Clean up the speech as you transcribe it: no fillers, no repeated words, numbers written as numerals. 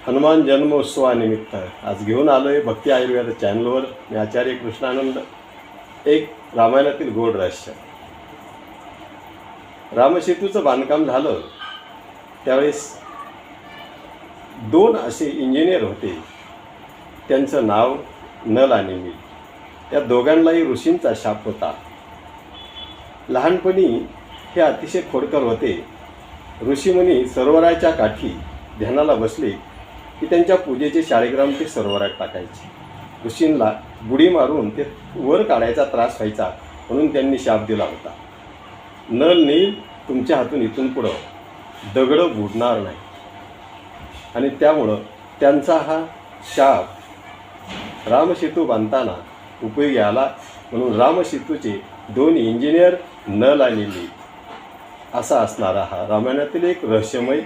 हनुमान जन्मोत्सवानिमित्त आज घेऊन आलो आहे भक्ती आयुर्वेद चॅनलवर मी आचार्य कृष्णानंद एक रामायणातील गोड रहस्य। रामसेतूचं बांधकाम झालं त्यावेळेस दोन असे इंजिनियर होते, त्यांचं नाव नल आणि नील। त्या दोघांनाही ऋषींचा शाप होता। लहानपणी हे अतिशय खोडकर होते। ऋषीमुनी सरोवराच्या काठी ध्यानाला बसले की त्यांच्या पूजेचे शाळीग्राम ते सरोवरात टाकायचे। ऋषींना बुडी मारून ते वर काढायचा त्रास व्हायचा म्हणून त्यांनी शाप दिला होता, नल नील तुमच्या हातून इथून पुढं दगडं बुडणार नाही। आणि त्यामुळं त्यांचा हा शाप रामसेतू बांधताना उपयोगी आला। म्हणून रामसेतूचे दोन इंजिनियर नल आणि नील असा असणारा हा रामायणातील एक रहस्यमय